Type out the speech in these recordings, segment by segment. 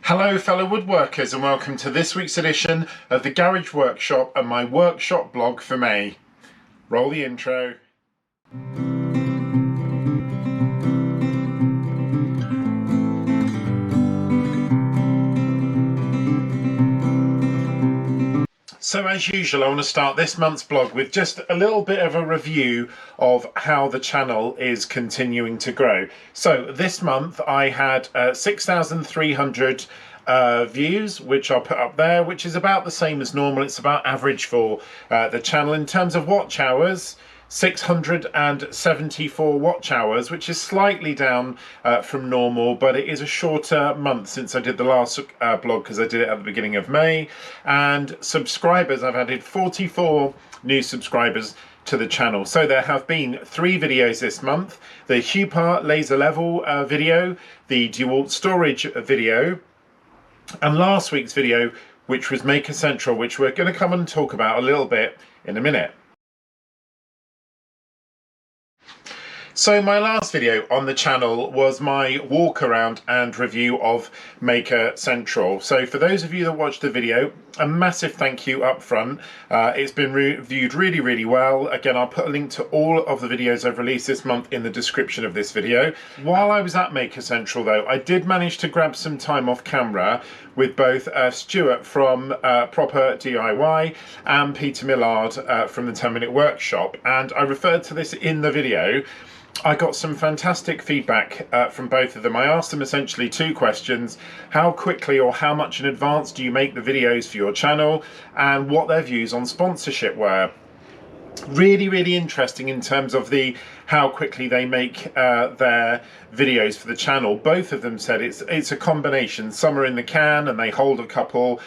Hello fellow woodworkers and welcome to this week's edition of the Garage Workshop and my workshop blog for May. Roll the intro. So as usual, I want to start this month's blog with just a little bit of a review of how the channel is continuing to grow. So this month I had 6,300 views, which I'll put up there, which is about the same as normal. It's about average for the channel. In terms of watch hours, 674 watch hours, which is slightly down from normal, but it is a shorter month since I did the last blog because I did it at the beginning of May. And subscribers, I've added 44 new subscribers to the channel. So there have been 3 videos this month: the Hupar laser level video, the DeWalt storage video, and last week's video, which was Maker Central, which we're going to come and talk about a little bit in a minute. So my last video on the channel was my walk around and review of Maker Central. So for those of you that watched the video, a massive thank you up front. It's been reviewed really well. Again, I'll put a link to all of the videos I've released this month in the description of this video. While I was at Maker Central though, I did manage to grab some time off camera with both Stuart from Proper DIY and Peter Millard from the 10-Minute Workshop, and I referred to this in the video. I got some fantastic feedback from both of them. I asked them essentially 2 questions: how quickly or how much in advance do you make the videos for your channel, and what their views on sponsorship were. Really interesting in terms of the how quickly they make their videos for the channel. Both of them said it's a combination. Some are in the can and they hold a couple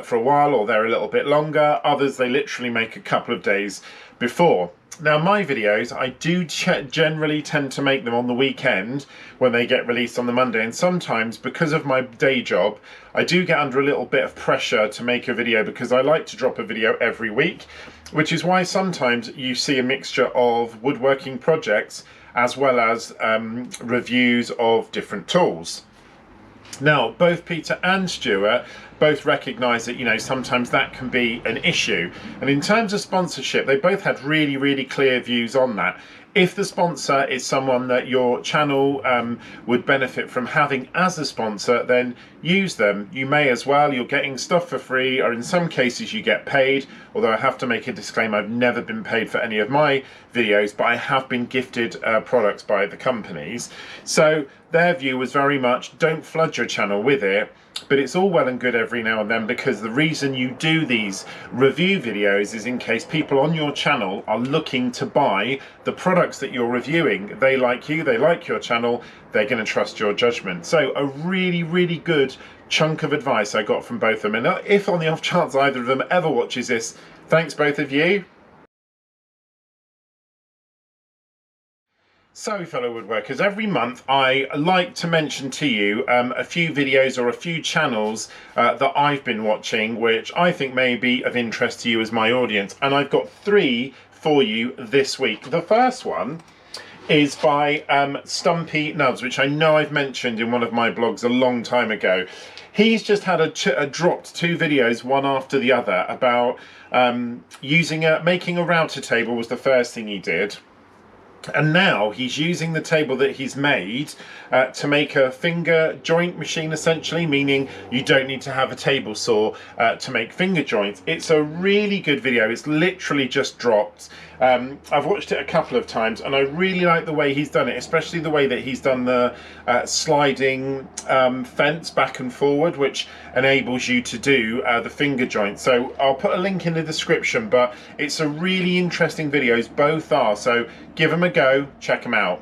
for a while, or they're a little bit longer. Others, they literally make a couple of days before. Now my videos, I do generally tend to make them on the weekend when they get released on the Monday, and sometimes because of my day job I do get under a little bit of pressure to make a video because I like to drop a video every week, which is why sometimes you see a mixture of woodworking projects as well as reviews of different tools. Now, both Peter and Stuart both recognise that, you know, sometimes that can be an issue. And in terms of sponsorship, they both had really clear views on that. If the sponsor is someone that your channel would benefit from having as a sponsor, then use them. You may as well. You're getting stuff for free, or in some cases you get paid. Although I have to make a disclaimer, I've never been paid for any of my videos, but I have been gifted products by the companies. So their view was very much, don't flood your channel with it. But it's all well and good every now and then, because the reason you do these review videos is in case people on your channel are looking to buy the products that you're reviewing. They like you, they like your channel, they're going to trust your judgment. So a really good chunk of advice I got from both of them. And if on the off chance either of them ever watches this, thanks both of you. So fellow woodworkers, every month I like to mention to you a few videos or a few channels that I've been watching which I think may be of interest to you as my audience, and I've got 3 for you this week. The first one is by Stumpy Nubs, which I know I've mentioned in one of my blogs a long time ago. He's just had dropped 2 videos one after the other about making a router table was the first thing he did. And now he's using the table that he's made to make a finger joint machine, essentially, meaning you don't need to have a table saw to make finger joints. It's a really good video. It's literally just dropped. I've watched it a couple of times and I really like the way he's done it, especially the way that he's done the sliding fence back and forward, which enables you to do the finger joint. So I'll put a link in the description, but it's a really interesting videos, both are, so give them a go, check them out.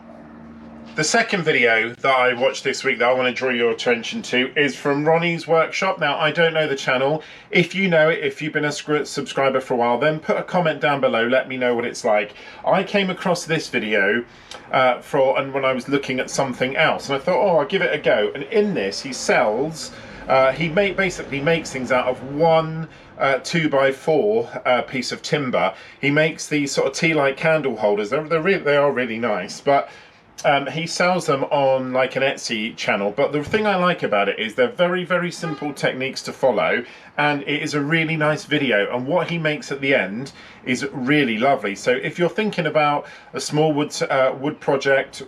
The second video that I watched this week that I want to draw your attention to is from Ronnie's workshop. Now, I don't know the channel. If you know it, if you've been a subscriber for a while, then put a comment down below, let me know what it's like. I came across this video when I was looking at something else, and I thought, oh, I'll give it a go. And in this, he sells, basically makes things out of one 2x4 piece of timber. He makes these sort of tea light candle holders. They are really nice, but He sells them on like an Etsy channel, but the thing I like about it is they're very, very simple techniques to follow, and it is a really nice video, and what he makes at the end is really lovely. So if you're thinking about a small wood project,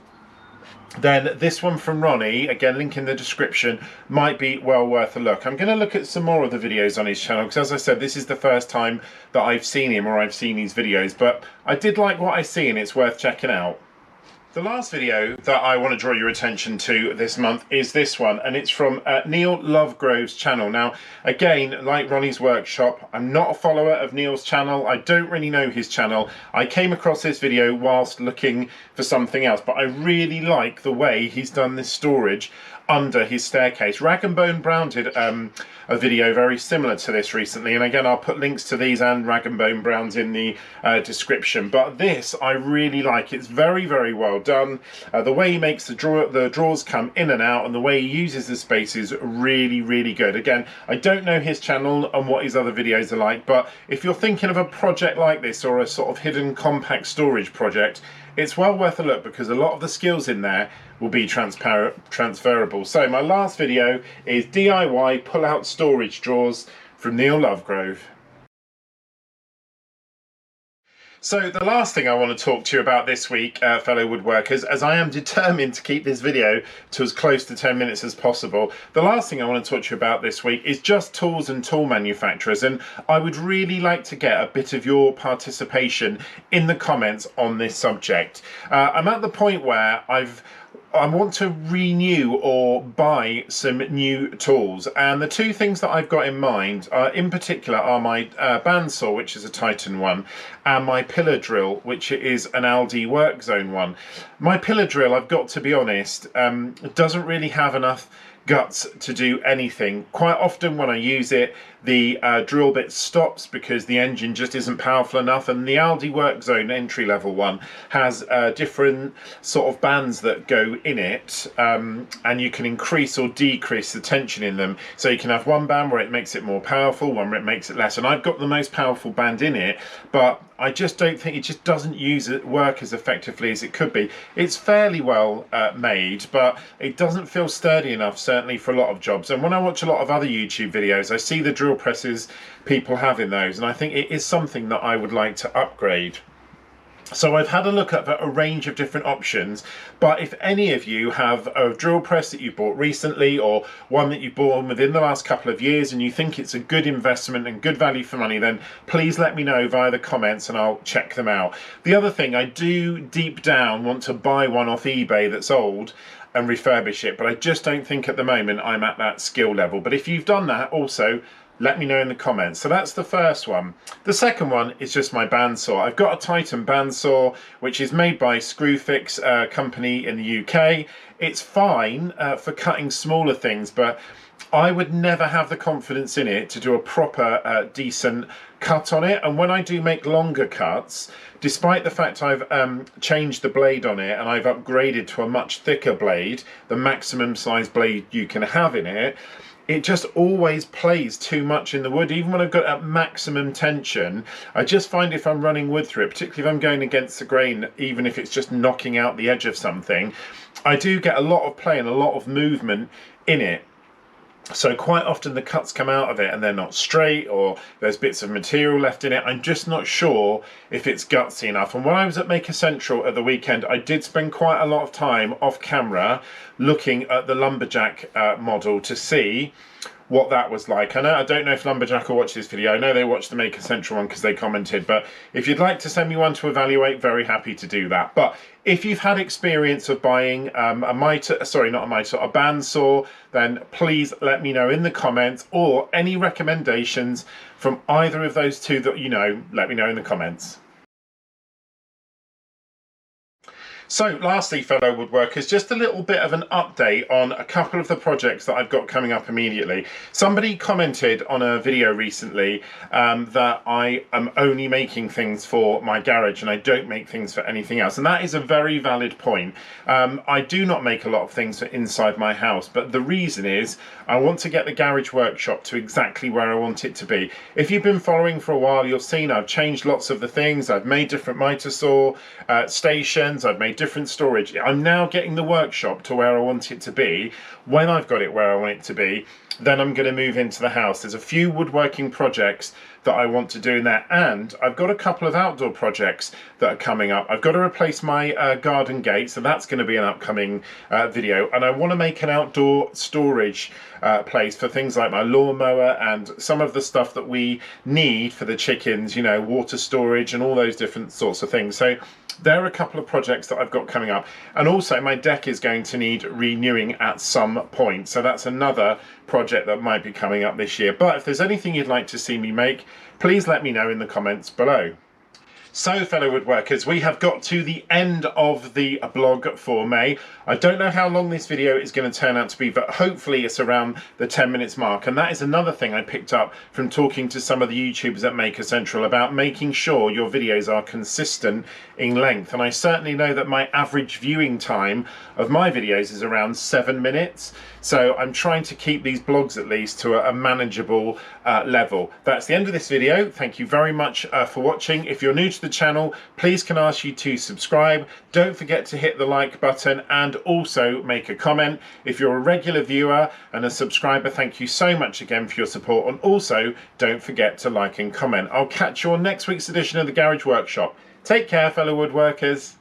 then this one from Ronnie, again link in the description, might be well worth a look. I'm going to look at some more of the videos on his channel, because as I said, this is the first time that I've seen him or I've seen these videos, but I did like what I see and it's worth checking out. The last video that I want to draw your attention to this month is this one, and it's from Neil Lovegrove's channel. Now, again, like Ronnie's Workshop, I'm not a follower of Neil's channel. I don't really know his channel. I came across this video whilst looking for something else, but I really like the way he's done this storage under his staircase. Rag and Bone Brown did a video very similar to this recently, and again I'll put links to these and Rag and Bone Brown's in the description, but this I really like. It's very, very well done. The way he makes the drawers come in and out, and the way he uses the space is really, really good. Again, I don't know his channel and what his other videos are like, but if you're thinking of a project like this or a sort of hidden compact storage project, it's well worth a look, because a lot of the skills in there will be transferable. So my last video is DIY pull-out storage drawers from Neil Lovegrove. So the last thing I want to talk to you about this week, fellow woodworkers, as I am determined to keep this video to as close to 10 minutes as possible, the last thing I want to talk to you about this week is just tools and tool manufacturers, and I would really like to get a bit of your participation in the comments on this subject. I'm at the point where I want to renew or buy some new tools, and the two things that I've got in mind in particular are my bandsaw, which is a Titan one, and my pillar drill, which is an Aldi Work Zone one. My pillar drill, I've got to be honest, doesn't really have enough guts to do anything. Quite often when I use it, the drill bit stops because the engine just isn't powerful enough, and the Aldi Work Zone entry level one has different sort of bands that go in it, and you can increase or decrease the tension in them. So you can have one band where it makes it more powerful, one where it makes it less, and I've got the most powerful band in it, but I just don't think, it just doesn't work as effectively as it could be. It's fairly well made, but it doesn't feel sturdy enough, certainly for a lot of jobs. And when I watch a lot of other YouTube videos, I see the drill presses people have in those, and I think it is something that I would like to upgrade. So I've had a look at a range of different options, but if any of you have a drill press that you bought recently, or one that you bought within the last couple of years, and you think it's a good investment and good value for money, then please let me know via the comments and I'll check them out. The other thing, I do deep down want to buy one off eBay that's old and refurbish it, but I just don't think at the moment I'm at that skill level. But if you've done that, also let me know in the comments. So that's the first one. The second one is just my bandsaw. I've got a Titan bandsaw, which is made by Screwfix company in the UK. It's fine for cutting smaller things, but I would never have the confidence in it to do a proper decent cut on it. And when I do make longer cuts, despite the fact I've changed the blade on it and I've upgraded to a much thicker blade, the maximum size blade you can have in it, it just always plays too much in the wood. Even when I've got at maximum tension, I just find if I'm running wood through it, particularly if I'm going against the grain, even if it's just knocking out the edge of something, I do get a lot of play and a lot of movement in it. So quite often the cuts come out of it and they're not straight, or there's bits of material left in it. I'm just not sure if it's gutsy enough. And when I was at Maker Central at the weekend, I did spend quite a lot of time off camera looking at the Lumberjack model to see what that was like. I don't know if Lumberjack will watch this video. I know they watched the Maker Central one because they commented, but if you'd like to send me one to evaluate, very happy to do that. But if you've had experience of buying a bandsaw, then please let me know in the comments, or any recommendations from either of those two that you know, let me know in the comments. So lastly, fellow woodworkers, just a little bit of an update on a couple of the projects that I've got coming up immediately. Somebody commented on a video recently that I am only making things for my garage and I don't make things for anything else. And that is a very valid point. I do not make a lot of things for inside my house, but the reason is I want to get the garage workshop to exactly where I want it to be. If you've been following for a while, you'll seen I've changed lots of the things. I've made different miter saw stations, I've made different storage. I'm now getting the workshop to where I want it to be. When I've got it where I want it to be, then I'm going to move into the house. There's a few woodworking projects that I want to do in there, and I've got a couple of outdoor projects that are coming up. I've got to replace my garden gate, so that's going to be an upcoming video, and I want to make an outdoor storage place for things like my lawnmower and some of the stuff that we need for the chickens, you know, water storage and all those different sorts of things. So there are a couple of projects that I've got coming up, and also my deck is going to need renewing at some point, so that's another project that might be coming up this year. But if there's anything you'd like to see me make, please let me know in the comments below. So, fellow woodworkers, we have got to the end of the blog for May. I don't know how long this video is going to turn out to be, but hopefully it's around the 10 minutes mark. And that is another thing I picked up from talking to some of the YouTubers at Maker Central about making sure your videos are consistent in length. And I certainly know that my average viewing time of my videos is around 7 minutes. So I'm trying to keep these blogs at least to a manageable level. That's the end of this video. Thank you very much for watching. If you're new to the channel, please can I ask you to subscribe. Don't forget to hit the like button and also make a comment. If you're a regular viewer and a subscriber, thank you so much again for your support, and also don't forget to like and comment. I'll catch you on next week's edition of the Garage Workshop. Take care, fellow woodworkers.